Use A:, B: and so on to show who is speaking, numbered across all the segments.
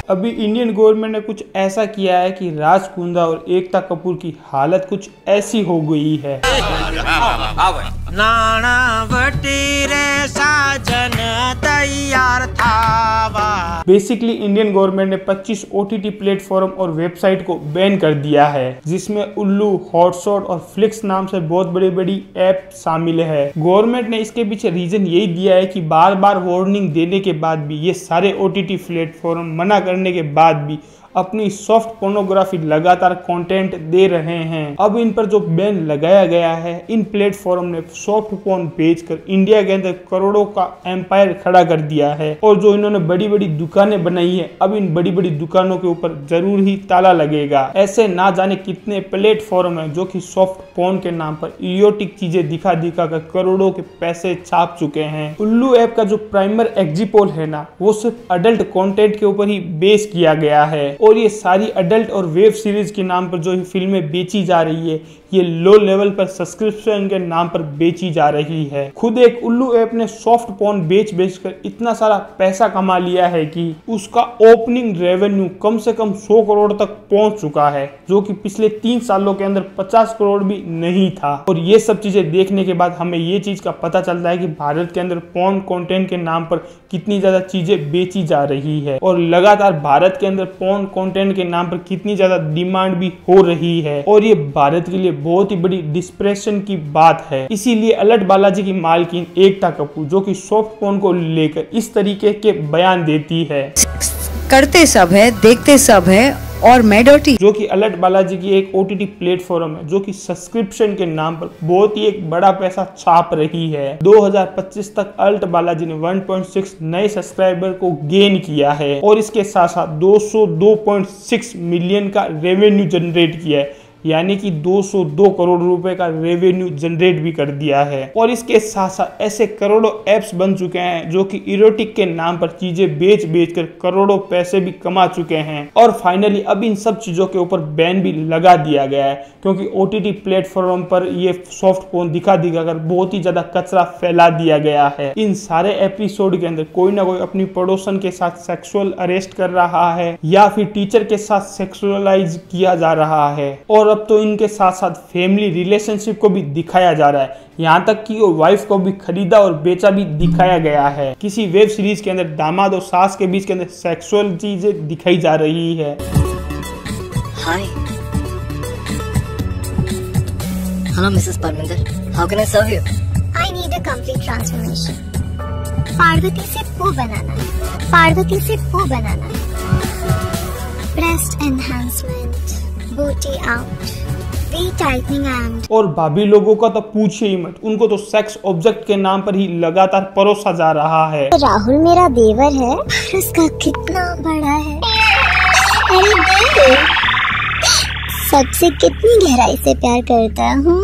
A: अभी Indian government ने कुछ ऐसा किया है कि राज कुंद्रा और एकता कपूर की हालत कुछ ऐसी हो गई है। बेसिकली इंडियन गवर्नमेंट ने 25 OTT प्लेटफॉर्म और वेबसाइट को बैन कर दिया है, जिसमें उल्लू, हॉटस्टार और फ्लिक्स नाम से बहुत बड़ी बड़ी ऐप शामिल है। गवर्नमेंट ने इसके पीछे रीजन यही दिया है कि बार बार वार्निंग देने के बाद भी, ये सारे OTT प्लेटफॉर्म मना करने के बाद भी अपनी सॉफ्ट पोर्नोग्राफी लगातार कंटेंट दे रहे हैं। अब इन पर जो बैन लगाया गया है, इन प्लेटफॉर्म ने सॉफ्ट पोर्न बेचकर इंडिया के अंदर करोड़ों का एम्पायर खड़ा कर दिया है। और जो इन्होंने बड़ी बड़ी दुकानें बनाई है, अब इन बड़ी बड़ी दुकानों के ऊपर जरूर ही ताला लगेगा। ऐसे ना जाने कितने प्लेटफॉर्म है जो कि सॉफ्ट पोर्न के नाम पर इरोटिक चीजें दिखा दिखा कर करोड़ों के पैसे छाप चुके हैं। उल्लू ऐप का जो प्राइमर एग्जीपोल है ना, वो सिर्फ अडल्ट कंटेंट के ऊपर ही बेस किया गया है। और ये सारी अडल्ट और वेब सीरीज के नाम पर जो फिल्में बेची जा रही है, ये लो लेवल पर सब्सक्रिप्शन के नाम पर बेची जा रही है। खुद एक उल्लू ऐप ने सॉफ्ट पोर्न बेचकर इतना सारा पैसा कमा लिया है कि उसका ओपनिंग रेवेन्यू कम से कम 100 करोड़ तक पहुंच चुका है, जो कि पिछले 3 सालों के अंदर 50 करोड़ भी नहीं था। और ये सब चीजें देखने के बाद हमें ये चीज का पता चलता है कि भारत के अंदर पोर्न कंटेंट के नाम पर कितनी ज्यादा चीजें बेची जा रही है और लगातार भारत के अंदर पोर्न कंटेंट के नाम पर कितनी ज्यादा डिमांड भी हो रही है। और ये भारत के लिए बहुत ही बड़ी डिस्प्रेशन की बात है। इसीलिए अलर्ट बालाजी की मालकिन एकता कपूर, जो कि सॉफ्ट पोर्न को लेकर इस तरीके के बयान देती है,
B: करते सब है, देखते सब है और मैं डर्टी,
A: जो कि अलर्ट बालाजी की एक OTT प्लेटफॉर्म है जो कि सब्सक्रिप्शन के नाम पर बहुत ही एक बड़ा पैसा छाप रही है। 2025 तक अलर्ट बालाजी ने 1.6 नए सब्सक्राइबर को गेन किया है और इसके साथ साथ 202.6 मिलियन का रेवेन्यू जनरेट किया है, यानी कि 202 करोड़ रुपए का रेवेन्यू जनरेट भी कर दिया है। और इसके साथ साथ ऐसे करोड़ों एप्स बन चुके हैं जो कि इरोटिक के नाम पर चीजें बेच कर करोड़ों पैसे भी कमा चुके हैं। और फाइनली अब इन सब चीजों के ऊपर बैन भी लगा दिया गया है, क्योंकि OTT प्लेटफॉर्म पर ये सॉफ्ट पोर्न दिखा कर बहुत ही ज्यादा कचरा फैला दिया गया है। इन सारे एपिसोड के अंदर कोई ना कोई अपनी पड़ोसन के साथ सेक्सुअल अरेस्ट कर रहा है या फिर टीचर के साथ सेक्सुअलाइज किया जा रहा है। और अब तो इनके साथ साथ फैमिली रिलेशनशिप को भी दिखाया जा रहा है, यहाँ तक कि वाइफ को भी खरीदा और बेचा भी दिखाया गया है। किसी वेब सीरीज के अंदर दामाद और सास के बीच के अंदर सेक्सुअल चीजें दिखाई जा रही है।
C: Hi, hello Mrs Parminder, how can I serve you?
D: I need a complete transformation. Parvati से पो बनाना है, पार्वती से पो बनाना है। Breast enhancement, booty out, retightening and
A: और भाभी लोगों का तो पूछिए ही मत, उनको तो सेक्स ऑब्जेक्ट के नाम पर ही लगातार परोसा जा रहा है।
D: राहुल मेरा देवर है, उसका कितना बड़ा है, अरे सबसे कितनी गहराई से प्यार करता हूँ।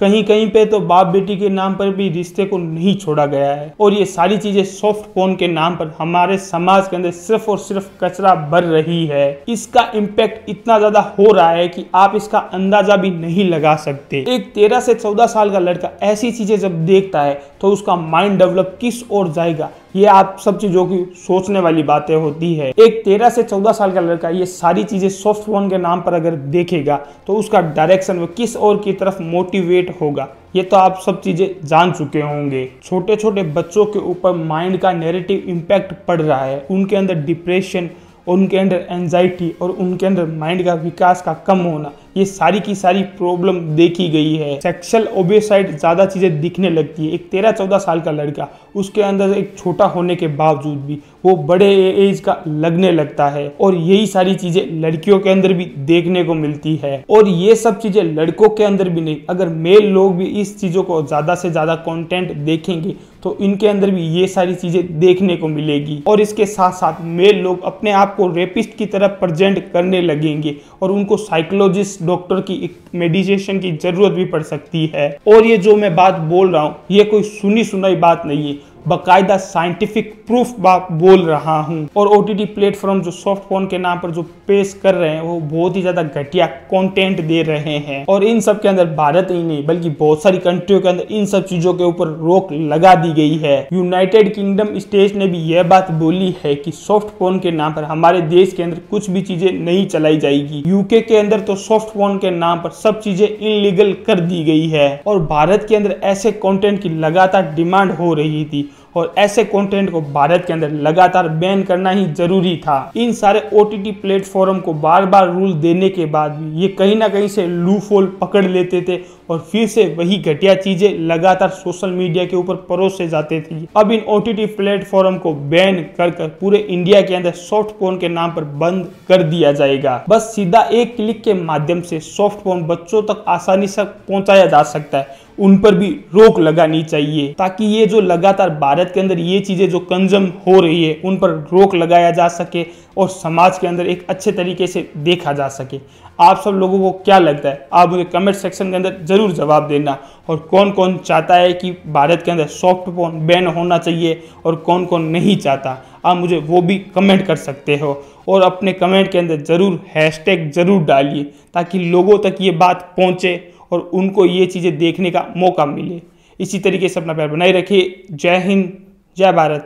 A: कहीं कहीं पे तो बाप बेटी के नाम पर भी रिश्ते को नहीं छोड़ा गया है। और ये सारी चीजें सॉफ्ट पोर्न के नाम पर हमारे समाज के अंदर सिर्फ और सिर्फ कचरा भर रही है। इसका इम्पैक्ट इतना ज्यादा हो रहा है कि आप इसका अंदाजा भी नहीं लगा सकते। एक 13 से 14 साल का लड़का ऐसी चीजें जब देखता है तो उसका माइंड डेवलप किस ओर जाएगा, ये आप सब चीजों की सोचने वाली बातें होती है। एक 13 से 14 साल का लड़का ये सारी चीजें सॉफ्ट पोर्न के नाम पर अगर देखेगा तो उसका डायरेक्शन वो किस ओर की तरफ मोटिवेट होगा, ये तो आप सब चीजें जान चुके होंगे। छोटे छोटे बच्चों के ऊपर माइंड का नेगेटिव इम्पैक्ट पड़ रहा है, उनके अंदर डिप्रेशन, उनके अंदर एंजाइटी और उनके अंदर माइंड का विकास का कम होना, ये सारी की सारी प्रॉब्लम देखी गई है। सेक्सुअल ओबेसाइड ज्यादा चीजें दिखने लगती है। एक 13-14 साल का लड़का, उसके अंदर एक छोटा होने के बावजूद भी वो बड़े एज का लगने लगता है। और यही सारी चीजें लड़कियों के अंदर भी देखने को मिलती है। और ये सब चीजें लड़कों के अंदर भी नहीं, अगर मेल लोग भी इस चीजों को ज्यादा से ज्यादा कंटेंट देखेंगे तो इनके अंदर भी ये सारी चीजें देखने को मिलेगी। और इसके साथ साथ मेल लोग अपने आप को रेपिस्ट की तरह प्रेजेंट करने लगेंगे और उनको साइकोलॉजिस्ट, डॉक्टर की एक मेडिटेशन की जरूरत भी पड़ सकती है। और ये जो मैं बात बोल रहा हूँ ये कोई सुनी सुनाई बात नहीं है, बाकायदा साइंटिफिक प्रूफ बोल रहा हूँ। और OTT प्लेटफॉर्म जो सॉफ्ट फोन के नाम पर जो पेश कर रहे हैं वो बहुत ही ज्यादा घटिया कंटेंट दे रहे हैं। और इन सब के अंदर भारत ही नहीं बल्कि बहुत सारी कंट्रियों के अंदर इन सब चीजों के ऊपर रोक लगा दी गई है। यूनाइटेड किंगडम स्टेट ने भी यह बात बोली है कि सॉफ्ट फोन के नाम पर हमारे देश के अंदर कुछ भी चीजें नहीं चलाई जाएगी। यूके के अंदर तो सॉफ्ट फोन के नाम पर सब चीजें इलीगल कर दी गई है और भारत के अंदर ऐसे कंटेंट की लगातार डिमांड हो रही थी और ऐसे कंटेंट को भारत के अंदर लगातार बैन करना ही जरूरी था। इन सारे OTT प्लेटफॉर्म को बार बार रूल देने के बाद भी ये कहीं ना कहीं से लूप होल पकड़ लेते थे और फिर से वही घटिया चीजें लगातार सोशल मीडिया के ऊपर परोसे जाते थे। अब इन OTT प्लेटफॉर्म को बैन कर पूरे इंडिया के अंदर सॉफ्ट फोन के नाम पर बंद कर दिया जाएगा। बस सीधा एक क्लिक के माध्यम से सॉफ्ट फोन बच्चों तक आसानी से पहुंचाया जा सकता है, उन पर भी रोक लगानी चाहिए ताकि ये जो लगातार भारत के अंदर ये चीजें जो कंज्यूम हो रही है उन पर रोक लगाया जा सके और समाज के अंदर एक अच्छे तरीके से देखा जा सके। आप सब लोगों को क्या लगता है आप मुझे कमेंट सेक्शन के अंदर जरूर जवाब देना। और कौन कौन चाहता है कि भारत के अंदर सॉफ्ट फोन बैन होना चाहिए और कौन कौन नहीं चाहता, आप मुझे वो भी कमेंट कर सकते हो। और अपने कमेंट के अंदर जरूर हैशटैग जरूर डालिए ताकि लोगों तक ये बात पहुँचे और उनको ये चीज़ें देखने का मौका मिले। इसी तरीके से अपना प्यार बनाए रखिए। जय हिंद, जय भारत।